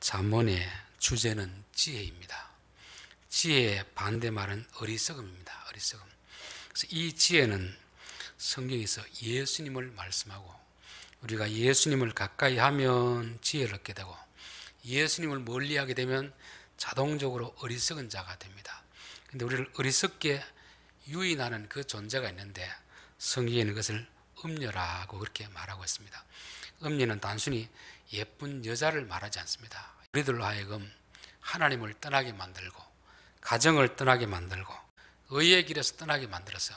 잠언의 주제는 지혜입니다. 지혜의 반대말은 어리석음입니다. 어리석음. 그래서 이 지혜는 성경에서 예수님을 말씀하고, 우리가 예수님을 가까이 하면 지혜를 얻게 되고, 예수님을 멀리 하게 되면 자동적으로 어리석은 자가 됩니다. 근데 우리를 어리석게 유인하는 그 존재가 있는데, 성경에는 그것을 음녀라고 그렇게 말하고 있습니다. 음녀는 단순히 예쁜 여자를 말하지 않습니다. 우리들로 하여금 하나님을 떠나게 만들고, 가정을 떠나게 만들고, 의의 길에서 떠나게 만들어서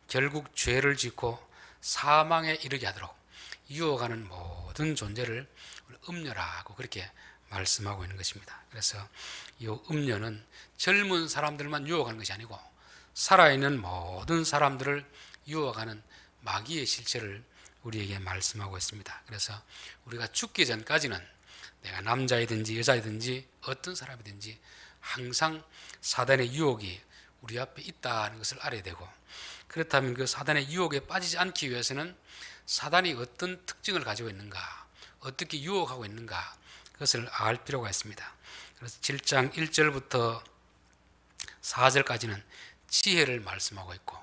결국 죄를 짓고 사망에 이르게 하도록 유혹하는 모든 존재를 음녀라고 그렇게 말씀하고 있는 것입니다. 그래서 이 음녀는 젊은 사람들만 유혹하는 것이 아니고 살아있는 모든 사람들을 유혹하는 마귀의 실체를 우리에게 말씀하고 있습니다. 그래서 우리가 죽기 전까지는 내가 남자이든지 여자이든지 어떤 사람이든지 항상 사단의 유혹이 우리 앞에 있다는 것을 알아야 되고, 그렇다면 그 사단의 유혹에 빠지지 않기 위해서는 사단이 어떤 특징을 가지고 있는가, 어떻게 유혹하고 있는가, 그것을 알 필요가 있습니다. 그래서 7장 1절부터 4절까지는 지혜를 말씀하고 있고,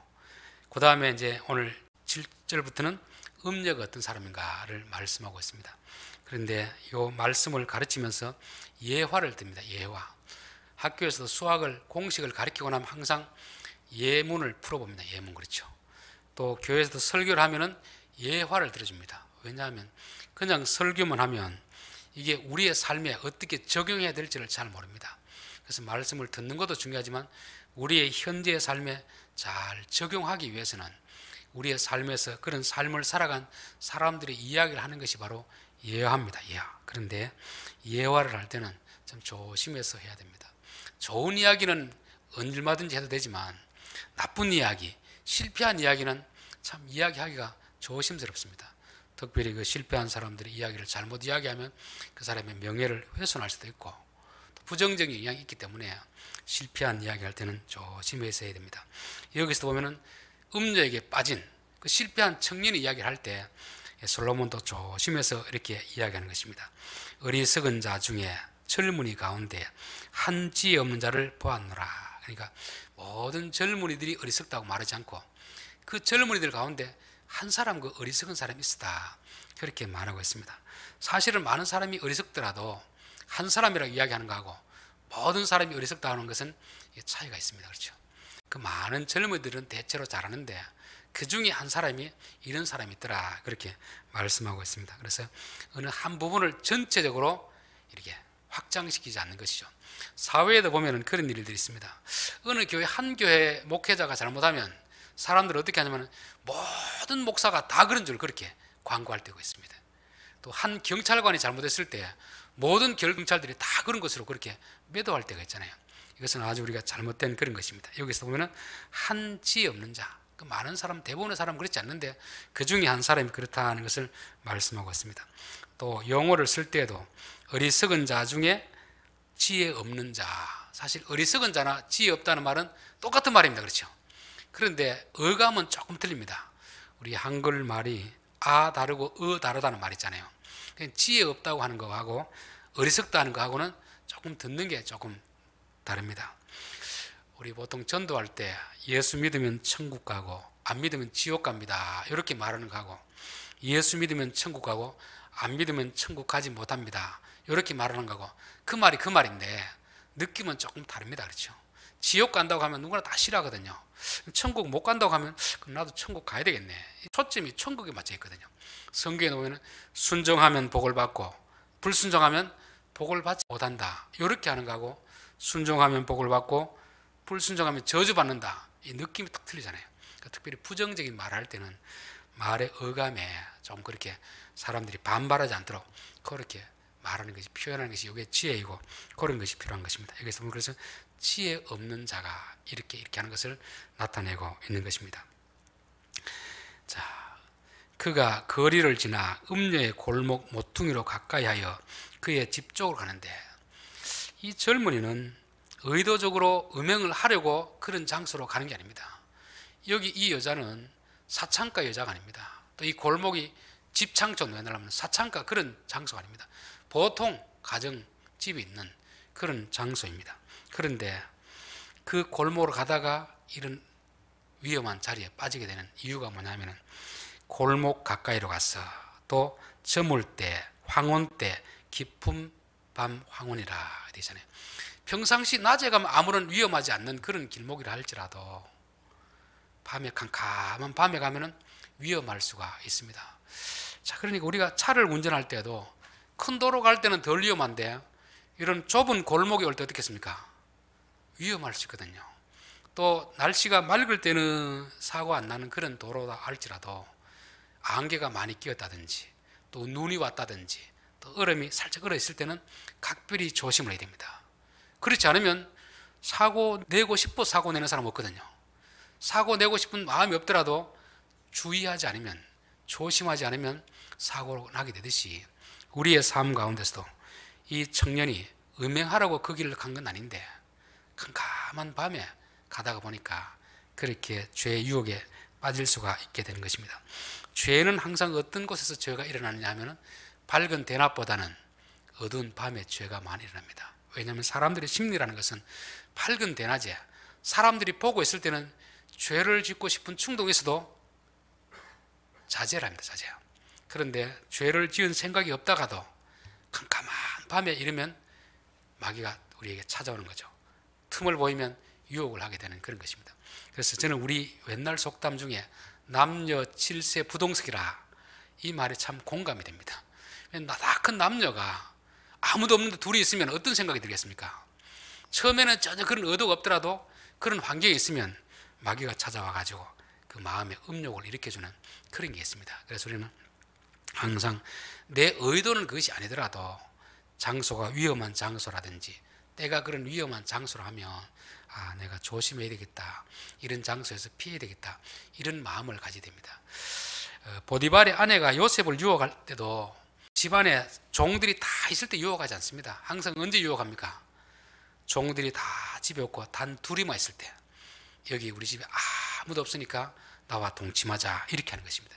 그 다음에 이제 오늘 7절부터는 음녀가 어떤 사람인가를 말씀하고 있습니다. 그런데 이 말씀을 가르치면서 예화를 듭니다. 예화. 학교에서도 수학을 공식을 가르치고 나면 항상 예문을 풀어봅니다. 예문. 그렇죠. 또 교회에서도 설교를 하면은 예화를 들어줍니다. 왜냐하면 그냥 설교만 하면 이게 우리의 삶에 어떻게 적용해야 될지를 잘 모릅니다. 그래서 말씀을 듣는 것도 중요하지만 우리의 현재의 삶에 잘 적용하기 위해서는 우리의 삶에서 그런 삶을 살아간 사람들의 이야기를 하는 것이 바로 예화입니다. 예화. 그런데 예화를 할 때는 좀 조심해서 해야 됩니다. 좋은 이야기는 얼마든지 해도 되지만 나쁜 이야기, 실패한 이야기는 참 이야기하기가 조심스럽습니다. 특별히 그 실패한 사람들의 이야기를 잘못 이야기하면 그 사람의 명예를 훼손할 수도 있고 또 부정적인 영향이 있기 때문에 실패한 이야기할 때는 조심해서 해야 됩니다. 여기서 보면은 음녀에게 빠진 그 실패한 청년의 이야기를 할 때 솔로몬도 조심해서 이렇게 이야기하는 것입니다. 어리석은 자 중에 젊은이 가운데 한 지혜 없는 자를 보았노라. 그러니까 모든 젊은이들이 어리석다고 말하지 않고 그 젊은이들 가운데 한 사람, 그 어리석은 사람이 있었다, 그렇게 말하고 있습니다. 사실은 많은 사람이 어리석더라도 한 사람이라고 이야기하는 거하고 모든 사람이 어리석다 하는 것은 차이가 있습니다. 그렇죠? 그 많은 젊은이들은 대체로 잘하는데 그 중에 한 사람이 이런 사람이 있더라, 그렇게 말씀하고 있습니다. 그래서 어느 한 부분을 전체적으로 이렇게 확장시키지 않는 것이죠. 사회에도 보면 그런 일들이 있습니다. 어느 교회 한 교회 목회자가 잘못하면 사람들은 어떻게 하냐면 모든 목사가 다 그런 줄 그렇게 광고할 때가 있습니다. 또 한 경찰관이 잘못했을 때 모든 경찰들이 다 그런 것으로 그렇게 매도할 때가 있잖아요. 이것은 아주 우리가 잘못된 그런 것입니다. 여기서 보면 한 지혜 없는 자, 그 많은 사람, 대부분의 사람은 그렇지 않는데 그 중에 한 사람이 그렇다는 것을 말씀하고 있습니다. 또 용어를 쓸 때에도 어리석은 자 중에 지혜 없는 자, 사실 어리석은 자나 지혜 없다는 말은 똑같은 말입니다. 그렇죠? 그런데 어감은 조금 틀립니다. 우리 한글 말이 아 다르고 다르다는 말 있잖아요. 지혜 없다고 하는 거하고 어리석다 하는 거하고는 조금 듣는 게 조금 다릅니다. 우리 보통 전도할 때 예수 믿으면 천국 가고 안 믿으면 지옥 갑니다, 이렇게 말하는 거하고 예수 믿으면 천국 가고 안 믿으면 천국 가지 못합니다, 이렇게 말하는 거고 그 말이 그 말인데 느낌은 조금 다릅니다. 그렇죠? 지옥 간다고 하면 누구나 다 싫어하거든요. 천국 못 간다고 하면 그럼 나도 천국 가야 되겠네. 초점이 천국에 맞춰 있거든요. 성경에 보면 순종하면 복을 받고 불순종하면 복을 받지 못한다, 이렇게 하는 거하고 순종하면 복을 받고 불순종하면 저주받는다, 이 느낌이 딱 틀리잖아요. 그러니까 특별히 부정적인 말을 할 때는 말의 어감에 좀 그렇게 사람들이 반발하지 않도록 그렇게 말하는 것이, 표현하는 것이 이게 지혜이고 그런 것이 필요한 것입니다. 여기서 보면 그래서 지혜 없는 자가 이렇게 하는 것을 나타내고 있는 것입니다. 자, 그가 거리를 지나 음녀의 골목 모퉁이로 가까이 하여 그의 집 쪽으로 가는데, 이 젊은이는 의도적으로 음행을 하려고 그런 장소로 가는 게 아닙니다. 여기 이 여자는 사창가 여자가 아닙니다. 또 이 골목이 집창촌, 왜냐하면 사창가 그런 장소가 아닙니다. 보통 가정, 술집이 있는 그런 장소입니다. 그런데 그 골목으로 가다가 이런 위험한 자리에 빠지게 되는 이유가 뭐냐면은 골목 가까이로 가서 또 저물 때, 황혼 때, 깊은 밤 황혼이라 되잖아요. 평상시 낮에 가면 아무런 위험하지 않는 그런 길목이라 할지라도 밤에 캄캄한 밤에 가면은 위험할 수가 있습니다. 자, 그러니까 우리가 차를 운전할 때도 큰 도로 갈 때는 덜 위험한데 이런 좁은 골목에 올 때 어떻겠습니까? 위험할 수 있거든요. 또 날씨가 맑을 때는 사고 안 나는 그런 도로다 할지라도 안개가 많이 끼었다든지 또 눈이 왔다든지 또 얼음이 살짝 얼어 있을 때는 각별히 조심을 해야 됩니다. 그렇지 않으면 사고 내고 싶어 사고 내는 사람 없거든요. 사고 내고 싶은 마음이 없더라도 주의하지 않으면, 조심하지 않으면 사고가 나게 되듯이 우리의 삶 가운데서도 이 청년이 음행하라고 그 길을 간 건 아닌데 캄캄한 밤에 가다가 보니까 그렇게 죄의 유혹에 빠질 수가 있게 되는 것입니다. 죄는 항상 어떤 곳에서 죄가 일어나느냐 하면 밝은 대낮보다는 어두운 밤에 죄가 많이 일어납니다. 왜냐하면 사람들의 심리라는 것은 밝은 대낮에 사람들이 보고 있을 때는 죄를 짓고 싶은 충동이 있어도 자제를 합니다. 자제. 그런데 죄를 지은 생각이 없다가도 캄캄한 밤에 이르면 마귀가 우리에게 찾아오는 거죠. 틈을 보이면 유혹을 하게 되는 그런 것입니다. 그래서 저는 우리 옛날 속담 중에 남녀 칠세 부동석이라 이 말이 참 공감이 됩니다. 나닥한 남녀가 아무도 없는데 둘이 있으면 어떤 생각이 들겠습니까? 처음에는 전혀 그런 의도가 없더라도 그런 환경에 있으면 마귀가 찾아와 가지고 그 마음의 음욕을 일으켜주는 그런 게 있습니다. 그래서 우리는 항상 내 의도는 그것이 아니더라도 장소가 위험한 장소라든지 때가 그런 위험한 장소로 하면 내가 조심해야 되겠다, 이런 장소에서 피해야 되겠다, 이런 마음을 가지게 됩니다. 보디발의 아내가 요셉을 유혹할 때도 집안에 종들이 다 있을 때 유혹하지 않습니다. 항상 언제 유혹합니까? 종들이 다 집에 없고 단 둘이만 있을 때, 여기 우리 집에 아무도 없으니까 나와 동침하자, 이렇게 하는 것입니다.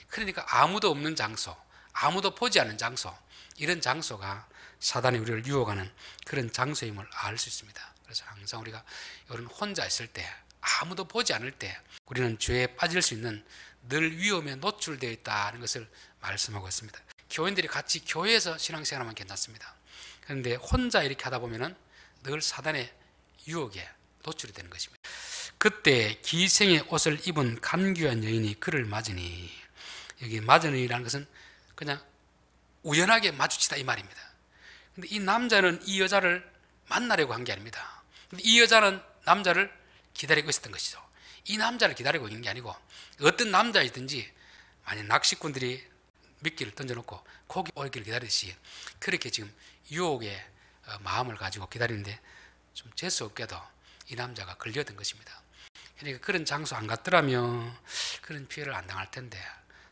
그러니까 아무도 없는 장소, 아무도 보지 않는 장소, 이런 장소가 사단이 우리를 유혹하는 그런 장소임을 알 수 있습니다. 그래서 항상 우리가 이런 혼자 있을 때, 아무도 보지 않을 때 우리는 죄에 빠질 수 있는 늘 위험에 노출되어 있다는 것을 말씀하고 있습니다. 교인들이 같이 교회에서 신앙생활하면 괜찮습니다. 그런데 혼자 이렇게 하다 보면은 늘 사단의 유혹에 노출이 되는 것입니다. 그때 기생의 옷을 입은 간귀한 여인이 그를 맞으니, 여기 맞으니라는 것은 그냥 우연하게 마주치다 이 말입니다. 근데 이 남자는 이 여자를 만나려고 한 게 아닙니다. 근데 이 여자는 남자를 기다리고 있었던 것이죠. 이 남자를 기다리고 있는 게 아니고 어떤 남자이든지 만약 낚시꾼들이 미끼를 던져놓고 고기 오기를 기다리듯이 그렇게 지금 유혹의 마음을 가지고 기다리는데 좀 재수없게도 이 남자가 걸려든 것입니다. 그러니까 그런 장소 안 갔더라면 그런 피해를 안 당할 텐데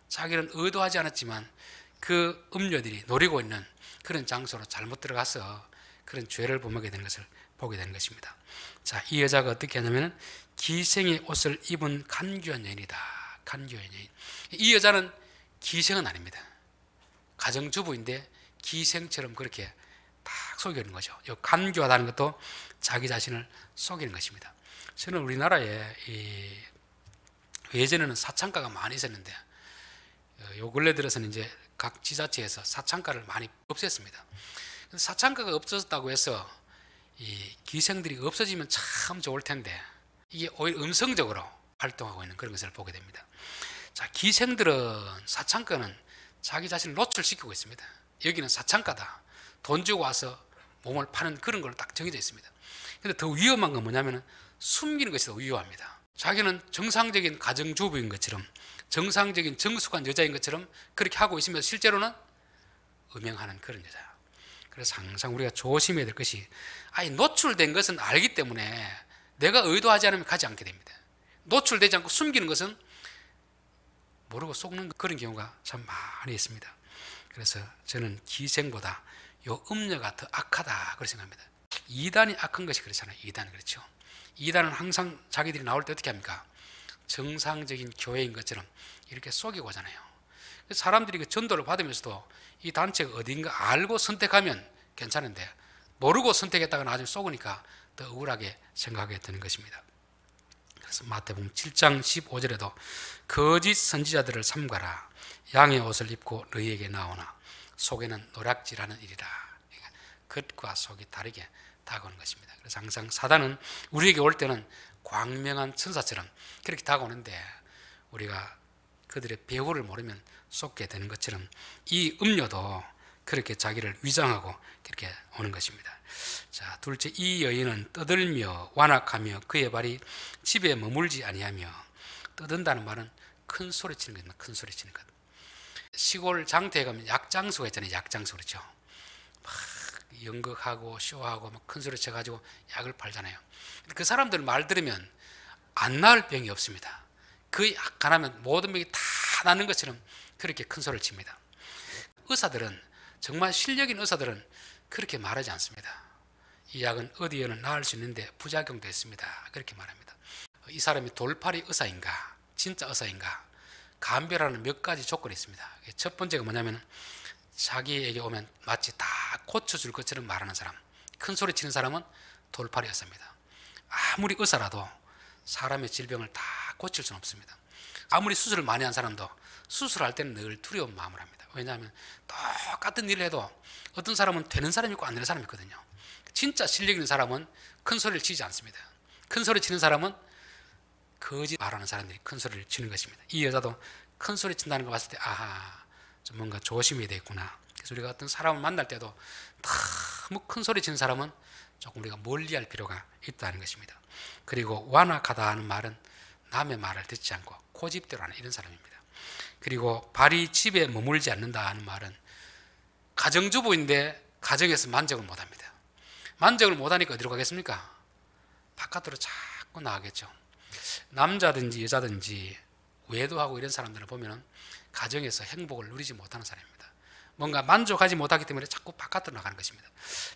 자기는 의도하지 않았지만 그 음녀들이 노리고 있는 그런 장소로 잘못 들어가서 그런 죄를 범하게 되는 것을 보게 되는 것입니다. 자, 이 여자가 어떻게 하냐면 기생의 옷을 입은 간귀한 여인이다. 간귀한 여인. 이 여자는 기생은 아닙니다. 가정주부인데 기생처럼 그렇게 딱 속이는 거죠. 이 간교하다는 것도 자기 자신을 속이는 것입니다. 저는 우리나라에 예전에는 사창가가 많이 있었는데 요 근래 들어서는 이제 각 지자체에서 사창가를 많이 없앴습니다. 사창가가 없어졌다고 해서 이 기생들이 없어지면 참 좋을 텐데 이게 오히려 음성적으로 활동하고 있는 그런 것을 보게 됩니다. 자, 기생들은, 사창가는 자기 자신을 노출시키고 있습니다. 여기는 사창가다, 돈 주고 와서 몸을 파는 그런 걸로 딱 정해져 있습니다. 근데 더 위험한 건 뭐냐면 숨기는 것이 더 위험합니다. 자기는 정상적인 가정주부인 것처럼, 정상적인 정숙한 여자인 것처럼 그렇게 하고 있으면서 실제로는 음행하는 그런 여자야. 그래서 항상 우리가 조심해야 될 것이, 노출된 것은 알기 때문에 내가 의도하지 않으면 가지 않게 됩니다. 노출되지 않고 숨기는 것은 모르고 속는 그런 경우가 참 많이 있습니다. 그래서 저는 기생보다 요 음녀가 더 악하다 그렇게 생각합니다. 이단이 악한 것이 그렇잖아요. 이단, 그렇죠. 이단은 항상 자기들이 나올 때 어떻게 합니까? 정상적인 교회인 것처럼 이렇게 속이고 하잖아요. 사람들이 그 전도를 받으면서도 이 단체가 어딘가 알고 선택하면 괜찮은데 모르고 선택했다가 나중에 속으니까 더 억울하게 생각하게 되는 것입니다. 그래서 마태복음 7장 15절에도 거짓 선지자들을 삼가라. 양의 옷을 입고 너희에게 나오나 속에는 노략질하는 일이라. 그러니까 겉과 속이 다르게 다가오는 것입니다. 그래서 항상 사단은 우리에게 올 때는 광명한 천사처럼 그렇게 다가오는데 우리가 그들의 배후를 모르면 속게 되는 것처럼 이 음료도 그렇게 자기를 위장하고 그렇게 오는 것입니다. 자, 둘째, 이 여인은 떠들며 완악하며 그의 발이 집에 머물지 아니하며, 떠든다는 말은 큰 소리 치는 겁니다. 큰 소리 치는 것. 시골 장터에 가면 약장소가 있잖아요. 약장소. 그렇죠. 막 연극하고 쇼하고 막 큰 소리 쳐가지고 약을 팔잖아요. 그 사람들 말 들으면 안 나을 병이 없습니다. 그 약 하나면 모든 병이 다 낫는 것처럼 그렇게 큰 소리를 칩니다. 의사들은, 정말 실력 있는 의사들은 그렇게 말하지 않습니다. 이 약은 어디에는 나을 수 있는데 부작용도 있습니다. 그렇게 말합니다. 이 사람이 돌팔이 의사인가, 진짜 의사인가, 감별하는 몇 가지 조건이 있습니다. 첫 번째가 뭐냐면 자기에게 오면 마치 다 고쳐줄 것처럼 말하는 사람, 큰 소리 치는 사람은 돌팔이 의사입니다. 아무리 의사라도 사람의 질병을 다 고칠 수는 없습니다. 아무리 수술을 많이 한 사람도 수술할 때는 늘 두려운 마음을 합니다. 왜냐하면 똑같은 일을 해도 어떤 사람은 되는 사람이 있고 안 되는 사람이 있거든요. 진짜 실력 있는 사람은 큰 소리를 치지 않습니다. 큰 소리 치는 사람은 거짓 말하는 사람들이 큰 소리를 치는 것입니다. 이 여자도 큰 소리 친다는 거 봤을 때 아하, 좀 뭔가 조심해야 되겠구나. 그래서 우리가 어떤 사람을 만날 때도 너무 큰 소리 치는 사람은 조금 우리가 멀리할 필요가 있다는 것입니다. 그리고 완악하다 하는 말은 남의 말을 듣지 않고 고집대로 하는 이런 사람입니다. 그리고 발이 집에 머물지 않는다 하는 말은 가정주부인데 가정에서 만족을 못합니다. 만족을 못하니까 어디로 가겠습니까? 바깥으로 자꾸 나가겠죠. 남자든지 여자든지 외도하고 이런 사람들을 보면 가정에서 행복을 누리지 못하는 사람입니다. 뭔가 만족하지 못하기 때문에 자꾸 바깥으로 나가는 것입니다.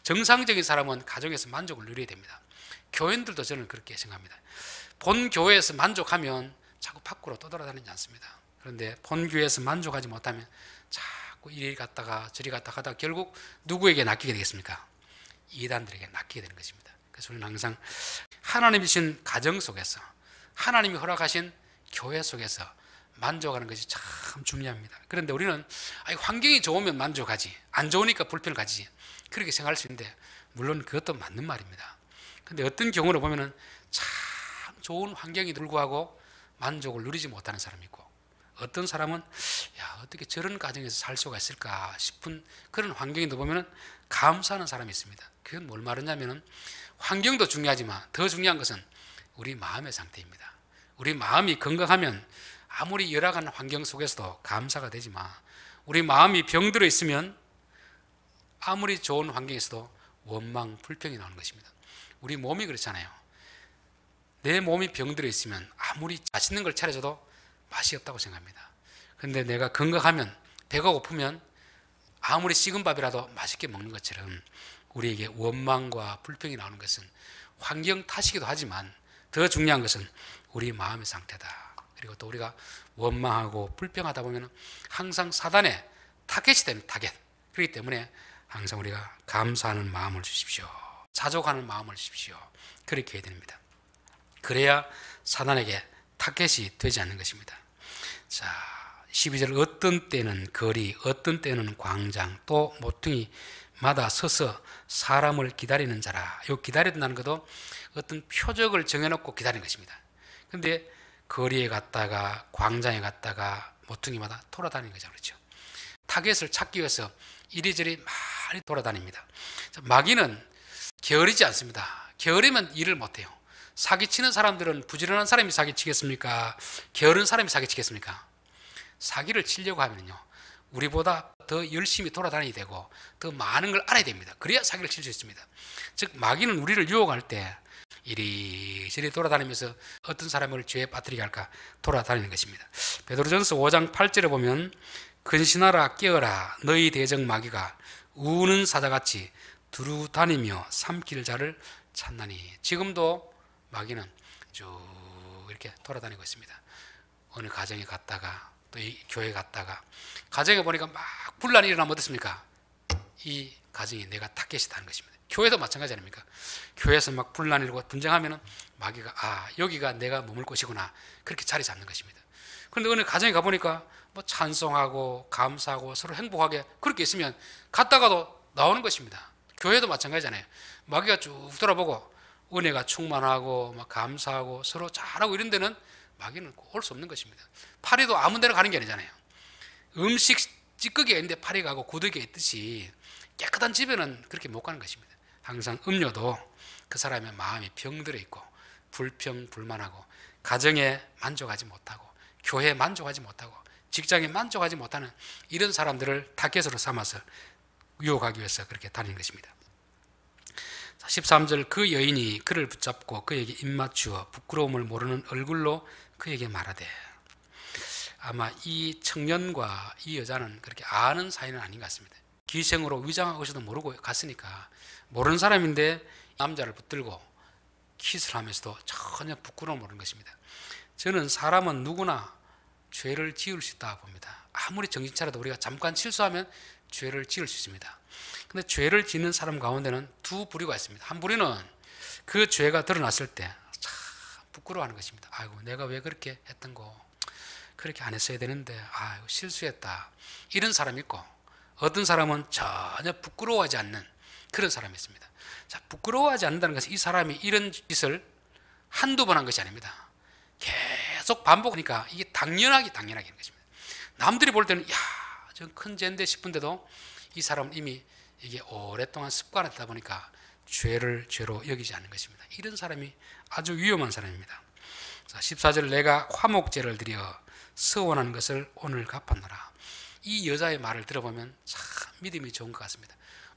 정상적인 사람은 가정에서 만족을 누려야 됩니다. 교인들도 저는 그렇게 생각합니다. 본 교회에서 만족하면 자꾸 밖으로 떠돌아다니지 않습니다. 그런데 본 교회에서 만족하지 못하면 자꾸 이리 갔다가 저리 갔다가 하다가 결국 누구에게 낚이게 되겠습니까? 이단들에게 낚이게 되는 것입니다. 그래서 우리는 항상 하나님이 주신 가정 속에서, 하나님이 허락하신 교회 속에서 만족하는 것이 참 중요합니다. 그런데 우리는 환경이 좋으면 만족하지, 안 좋으니까 불편을 가지지, 그렇게 생각할 수 있는데 물론 그것도 맞는 말입니다. 그런데 어떤 경우를 보면 참 좋은 환경이 불구하고 만족을 누리지 못하는 사람이 있고, 어떤 사람은 야, 어떻게 저런 가정에서 살 수가 있을까 싶은 그런 환경인데 보면 감사하는 사람이 있습니다. 그건 뭘 말하냐면 환경도 중요하지만 더 중요한 것은 우리 마음의 상태입니다. 우리 마음이 건강하면 아무리 열악한 환경 속에서도 감사가 되지만, 우리 마음이 병들어 있으면 아무리 좋은 환경에서도 원망, 불평이 나오는 것입니다. 우리 몸이 그렇잖아요. 내 몸이 병들어 있으면 아무리 맛있는 걸 차려줘도 맛이 없다고 생각합니다. 그런데 내가 건강하면, 배가 고프면 아무리 식은 밥이라도 맛있게 먹는 것처럼 우리에게 원망과 불평이 나오는 것은 환경 탓이기도 하지만 더 중요한 것은 우리 마음의 상태다. 그리고 또 우리가 원망하고 불평하다 보면 항상 사단의 타겟이 되는 타겟. 그렇기 때문에 항상 우리가 감사하는 마음을 주십시오. 자족하는 마음을 주십시오. 그렇게 해야 됩니다. 그래야 사단에게 타겟이 되지 않는 것입니다. 자, 12절, 어떤 때는 거리, 어떤 때는 광장, 또 모퉁이마다 서서 사람을 기다리는 자라. 이 기다린다는 것도 어떤 표적을 정해놓고 기다리는 것입니다. 그런데 거리에 갔다가 광장에 갔다가 모퉁이마다 돌아다니는 거죠. 그렇죠. 타겟을 찾기 위해서 이리저리 많이 돌아다닙니다. 마귀는 게으르지 않습니다. 게으르면 일을 못해요. 사기치는 사람들은 부지런한 사람이 사기치겠습니까? 게으른 사람이 사기치겠습니까? 사기를 치려고 하면요, 우리보다 더 열심히 돌아다녀야 되고 더 많은 걸 알아야 됩니다. 그래야 사기를 칠 수 있습니다. 즉 마귀는 우리를 유혹할 때 이리저리 돌아다니면서 어떤 사람을 죄에 빠뜨리게 할까 돌아다니는 것입니다. 베드로전서 5장 8절에 보면 근신하라 깨어라 너희 대적 마귀가 우는 사자같이 두루 다니며 삼킬 자를 찾나니. 지금도 마귀는 쭉 이렇게 돌아다니고 있습니다. 어느 가정에 갔다가 또 이 교회 갔다가 가정에 보니까 막 분란이 일어나면 어떻습니까? 이 가정이 내가 타겟이다 하는 것입니다. 교회도 마찬가지 아닙니까? 교회에서 막 분란 일고 분쟁하면은 마귀가 여기가 내가 머물 곳이구나 그렇게 자리 잡는 것입니다. 그런데 어느 가정에 가보니까 뭐 찬송하고 감사하고 서로 행복하게 그렇게 있으면 갔다가도 나오는 것입니다. 교회도 마찬가지잖아요. 마귀가 쭉 돌아보고 은혜가 충만하고 막 감사하고 서로 잘하고 이런 데는 마귀는 올 수 없는 것입니다. 파리도 아무 데나 가는 게 아니잖아요. 음식 찌꺼기가 있는데 파리가 가고 구더기가 있듯이 깨끗한 집에는 그렇게 못 가는 것입니다. 항상 음료도 그 사람의 마음이 병들어 있고 불평 불만하고 가정에 만족하지 못하고 교회에 만족하지 못하고 직장에 만족하지 못하는 이런 사람들을 타겟으로 삼아서 유혹하기 위해서 그렇게 다니는 것입니다. 13절 그 여인이 그를 붙잡고 그에게 입맞추어 부끄러움을 모르는 얼굴로 그에게 말하되, 아마 이 청년과 이 여자는 그렇게 아는 사이는 아닌 것 같습니다. 기생으로 위장하고 있어도 모르고 갔으니까 모르는 사람인데 남자를 붙들고 키스를 하면서도 전혀 부끄러움을 모르는 것입니다. 저는 사람은 누구나 죄를 지을 수 있다고 봅니다. 아무리 정신 차려도 우리가 잠깐 실수하면 죄를 지을 수 있습니다. 근데 죄를 짓는 사람 가운데는 두 부류가 있습니다. 한 부류는 그 죄가 드러났을 때 참 부끄러워하는 것입니다. 아이고 내가 왜 그렇게 했던 거, 그렇게 안 했어야 되는데 아이고 실수했다, 이런 사람이 있고, 어떤 사람은 전혀 부끄러워하지 않는 그런 사람이 있습니다. 자, 부끄러워하지 않는다는 것은 이 사람이 이런 짓을 한두 번 한 것이 아닙니다. 계속 반복하니까 이게 당연하게 하는 것입니다. 남들이 볼 때는 전 큰 죄인데 싶은데도 이 사람은 이미 이게 오랫동안 습관하다 보니까 죄를 죄로 여기지 않는 것입니다. 이런 사람이 아주 위험한 사람입니다. 자, 14절 내가 화목제를 드려 서원한 것을 오늘 갚았노라. 이 여자의 말을 들어보면 참 믿음이 좋은 것 같습니다.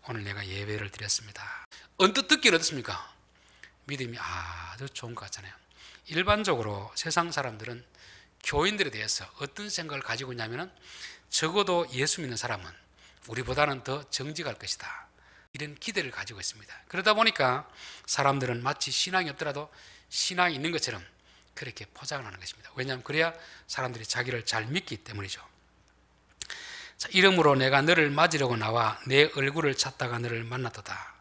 오늘 내가 예배를 드렸습니다. 언뜻 듣기는 어떻습니까? 믿음이 아주 좋은 것 같잖아요. 일반적으로 세상 사람들은 교인들에 대해서 어떤 생각을 가지고 있냐면 적어도 예수 믿는 사람은 우리보다는 더 정직할 것이다, 이런 기대를 가지고 있습니다. 그러다 보니까 사람들은 마치 신앙이 없더라도 신앙이 있는 것처럼 그렇게 포장을 하는 것입니다. 왜냐하면 그래야 사람들이 자기를 잘 믿기 때문이죠. 자, 이러므로 내가 너를 맞으려고 나와 내 얼굴을 찾다가 너를 만났도다.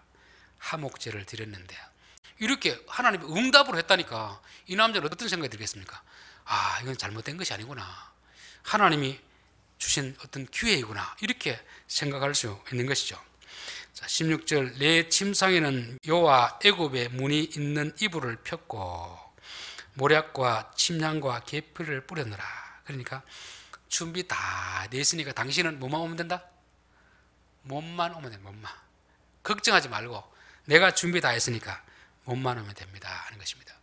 화목제를 드렸는데, 이렇게 하나님이 응답을 했다니까 이 남자는 어떤 생각이 들겠습니까? 이건 잘못된 것이 아니구나, 하나님이 주신 어떤 기회이구나, 이렇게 생각할 수 있는 것이죠. 자, 16절 내 침상에는 요와 애굽의 문이 있는 이불을 폈고 모략과 침향과 계피를 뿌렸노라. 그러니까 준비 다 돼 있으니까 당신은 뭐만 오면 된다? 몸만 오면 된다. 몸만. 걱정하지 말고 내가 준비 다 했으니까 몸만 오면 됩니다 하는 것입니다.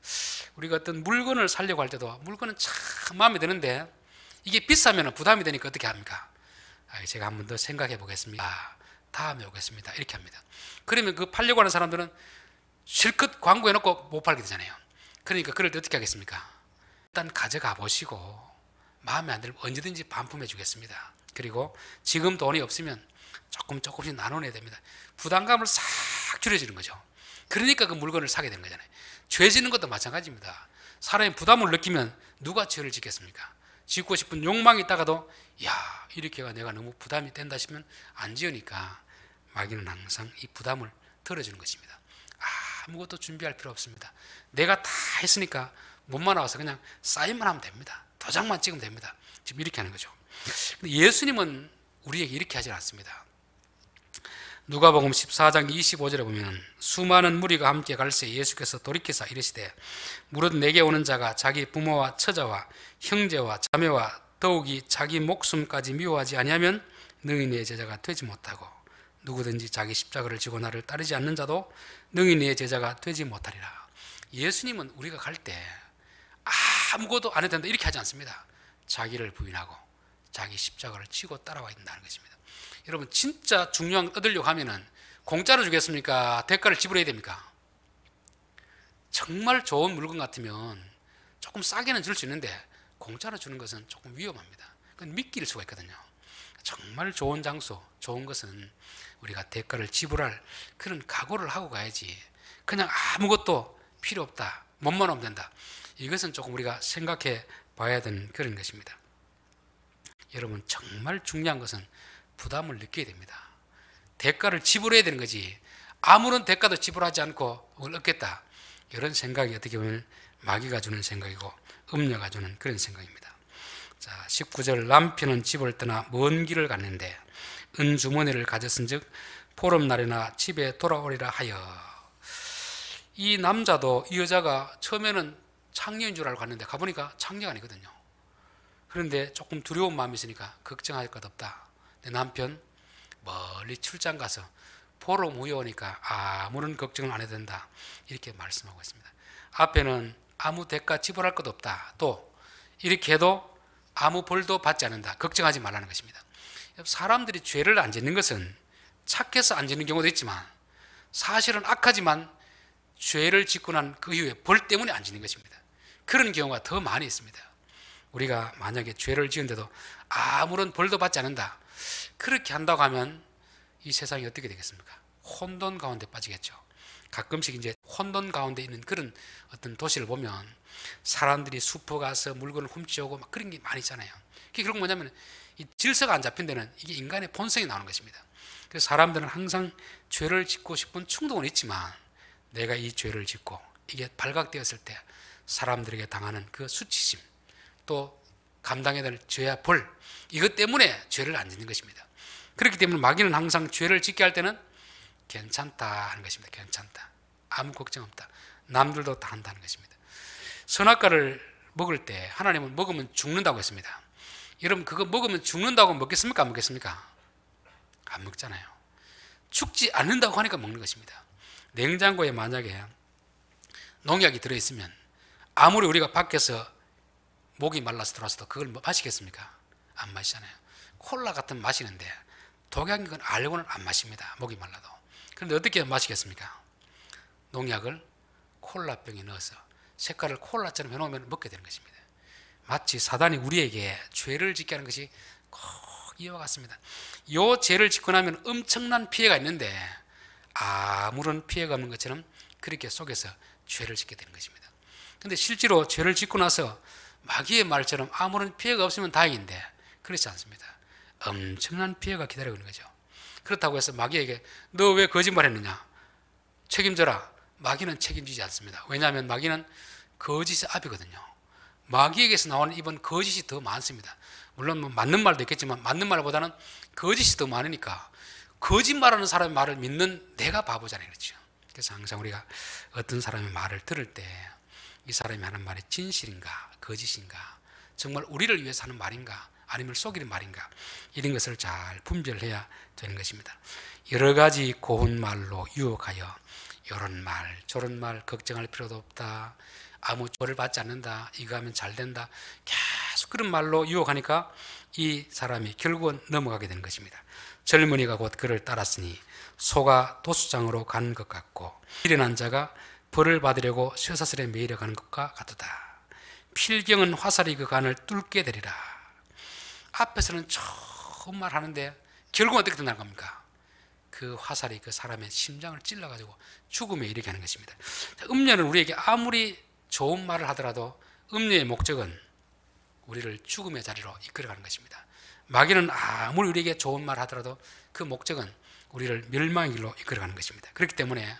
우리가 어떤 물건을 사려고 할 때도 물건은 참 마음에 드는데 이게 비싸면 부담이 되니까 어떻게 합니까? 제가 한 번 더 생각해 보겠습니다, 다음에 오겠습니다, 이렇게 합니다. 그러면 그 팔려고 하는 사람들은 실컷 광고해놓고 못 팔게 되잖아요. 그러니까 그럴 때 어떻게 하겠습니까? 일단 가져가 보시고 마음에 안 들면 언제든지 반품해 주겠습니다. 그리고 지금 돈이 없으면 조금씩 나눠내야 됩니다. 부담감을 싹 줄여주는 거죠. 그러니까 그 물건을 사게 되는 거잖아요. 죄 짓는 것도 마찬가지입니다. 사람이 부담을 느끼면 누가 죄를 짓겠습니까? 짓고 싶은 욕망이 있다가도 이렇게가 내가 너무 부담이 된다 싶으면 안 지으니까 마귀는 항상 이 부담을 덜어주는 것입니다. 아무것도 준비할 필요 없습니다. 내가 다 했으니까 몸만 나와서 그냥 사인만 하면 됩니다. 도장만 찍으면 됩니다. 지금 이렇게 하는 거죠. 근데 예수님은 우리에게 이렇게 하지 않습니다. 누가복음 14장 25절에 보면 수많은 무리가 함께 갈새 예수께서 돌이키사 이르시되 무릇 내게 오는 자가 자기 부모와 처자와 형제와 자매와 더욱이 자기 목숨까지 미워하지 아니하면 능히 내 제자가 되지 못하고 누구든지 자기 십자가를 지고 나를 따르지 않는 자도 능히 내 제자가 되지 못하리라. 예수님은 우리가 갈 때 아무것도 안 해도 된다 이렇게 하지 않습니다. 자기를 부인하고 자기 십자가를 지고 따라와야 된다는 것입니다. 여러분 진짜 중요한 거 얻으려고 하면은 공짜로 주겠습니까? 대가를 지불해야 됩니까? 정말 좋은 물건 같으면 조금 싸게는 줄 수 있는데 공짜로 주는 것은 조금 위험합니다. 그건 미끼일 수가 있거든요. 정말 좋은 장소, 좋은 것은 우리가 대가를 지불할 그런 각오를 하고 가야지 그냥 아무것도 필요 없다, 몸만 오면 된다, 이것은 조금 우리가 생각해 봐야 되는 그런 것입니다. 여러분 정말 중요한 것은 부담을 느껴야 됩니다. 대가를 지불해야 되는 거지 아무런 대가도 지불하지 않고 뭘 얻겠다. 이런 생각이 어떻게 보면 마귀가 주는 생각이고 음녀가 주는 그런 생각입니다. 자, 19절 남편은 집을 떠나 먼 길을 갔는데 은주머니를 가졌은즉 보름날이나 집에 돌아오리라 하여. 이 남자도 이 여자가 처음에는 창녀인 줄 알고 갔는데 가보니까 창녀가 아니거든요. 그런데 조금 두려운 마음이 있으니까 걱정할 것 없다. 내 남편 멀리 출장 가서 보름 후에 오니까 아무런 걱정을 안 해도 된다. 이렇게 말씀하고 있습니다. 앞에는 아무 대가 지불할 것 없다. 또 이렇게 해도 아무 벌도 받지 않는다. 걱정하지 말라는 것입니다. 사람들이 죄를 안 짓는 것은 착해서 안 짓는 경우도 있지만 사실은 악하지만 죄를 짓고 난 그 이후에 벌 때문에 안 짓는 것입니다. 그런 경우가 더 많이 있습니다. 우리가 만약에 죄를 지은데도 아무런 벌도 받지 않는다. 그렇게 한다고 하면 이 세상이 어떻게 되겠습니까? 혼돈 가운데 빠지겠죠. 가끔씩 이제 혼돈 가운데 있는 그런 어떤 도시를 보면 사람들이 숲에 가서 물건을 훔쳐오고 막 그런 게 많이 있잖아요. 그게 결국 뭐냐면 이 질서가 안 잡힌 데는 이게 인간의 본성이 나오는 것입니다. 그래서 사람들은 항상 죄를 짓고 싶은 충동은 있지만 내가 이 죄를 짓고 이게 발각되었을 때 사람들에게 당하는 그 수치심 또 감당해야 될 죄와 벌 이것 때문에 죄를 안 짓는 것입니다. 그렇기 때문에 마귀는 항상 죄를 짓게 할 때는 괜찮다 하는 것입니다. 괜찮다. 아무 걱정 없다. 남들도 다 한다는 것입니다. 선악과를 먹을 때 하나님은 먹으면 죽는다고 했습니다. 여러분 그거 먹으면 죽는다고 먹겠습니까? 안 먹겠습니까? 안 먹잖아요. 죽지 않는다고 하니까 먹는 것입니다. 냉장고에 만약에 농약이 들어있으면 아무리 우리가 밖에서 목이 말라서 들어왔어도 그걸 마시겠습니까? 안 마시잖아요. 콜라 같은 마시는데 독약인 건 알고는 안 마십니다. 목이 말라도. 그런데 어떻게 마시겠습니까? 농약을 콜라병에 넣어서 색깔을 콜라처럼 해놓으면 먹게 되는 것입니다. 마치 사단이 우리에게 죄를 짓게 하는 것이 꼭 이와 같습니다. 이 죄를 짓고 나면 엄청난 피해가 있는데 아무런 피해가 없는 것처럼 그렇게 속에서 죄를 짓게 되는 것입니다. 그런데 실제로 죄를 짓고 나서 마귀의 말처럼 아무런 피해가 없으면 다행인데 그렇지 않습니다. 엄청난 피해가 기다리고 있는 거죠. 그렇다고 해서 마귀에게 너 왜 거짓말했느냐 책임져라. 마귀는 책임지지 않습니다. 왜냐하면 마귀는 거짓의 앞이거든요. 마귀에게서 나오는 입은 거짓이 더 많습니다. 물론 뭐 맞는 말도 있겠지만 맞는 말보다는 거짓이 더 많으니까 거짓말하는 사람의 말을 믿는 내가 바보잖아요. 그렇죠? 그래서 항상 우리가 어떤 사람의 말을 들을 때 이 사람이 하는 말이 진실인가 거짓인가 정말 우리를 위해서 하는 말인가 아니면 속이는 말인가 이런 것을 잘 분별해야 되는 것입니다. 여러 가지 고운 말로 유혹하여 이런 말 저런 말 걱정할 필요도 없다. 아무 벌을 받지 않는다. 이거 하면 잘 된다. 계속 그런 말로 유혹하니까 이 사람이 결국은 넘어가게 되는 것입니다. 젊은이가 곧 그를 따랐으니 소가 도수장으로 간 것 같고 미련한 자가 벌을 받으려고 쇠사슬에 매이려 가는 것과 같도다. 필경은 화살이 그 간을 뚫게 되리라. 앞에서는 좋은 말 하는데 결국은 어떻게 된다는 겁니까? 그 화살이 그 사람의 심장을 찔러가지고 죽음에 이르게 하는 것입니다. 음녀는 우리에게 아무리 좋은 말을 하더라도 음녀의 목적은 우리를 죽음의 자리로 이끌어가는 것입니다. 마귀는 아무리 우리에게 좋은 말을 하더라도 그 목적은 우리를 멸망의 길로 이끌어가는 것입니다. 그렇기 때문에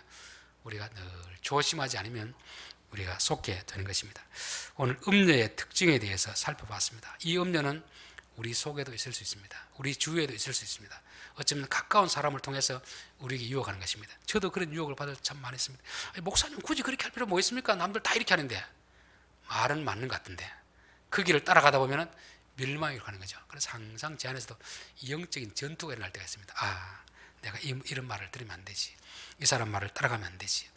우리가 늘 조심하지 않으면 우리가 속게 되는 것입니다. 오늘 음녀의 특징에 대해서 살펴봤습니다. 이 음녀는 우리 속에도 있을 수 있습니다. 우리 주위에도 있을 수 있습니다. 어쩌면 가까운 사람을 통해서 우리에게 유혹하는 것입니다. 저도 그런 유혹을 받을 참 많이 했습니다. 목사님 굳이 그렇게 할 필요 뭐 있습니까? 남들 다 이렇게 하는데. 말은 맞는 것 같은데 그 길을 따라가다 보면 멸망으로 가는 거죠. 그래서 항상 제 안에서도 영적인 전투가 일어날 때가 있습니다. 내가 이런 말을 들으면 안 되지. 이 사람 말을 따라가면 안 되지.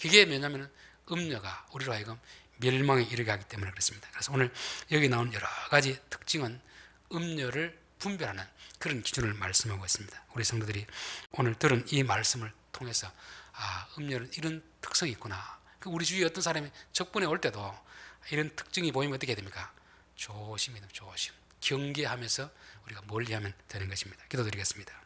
그게 뭐냐면 음녀가 우리로 하여금 멸망에 이르게 하기 때문에 그렇습니다. 그래서 오늘 여기 나온 여러 가지 특징은 음녀를 분별하는 그런 기준을 말씀하고 있습니다. 우리 성도들이 오늘 들은 이 말씀을 통해서 음녀는 이런 특성이 있구나. 우리 주위에 어떤 사람이 적분에 올 때도 이런 특징이 보이면 어떻게 해야 됩니까? 조심. 경계하면서 우리가 멀리하면 되는 것입니다. 기도드리겠습니다.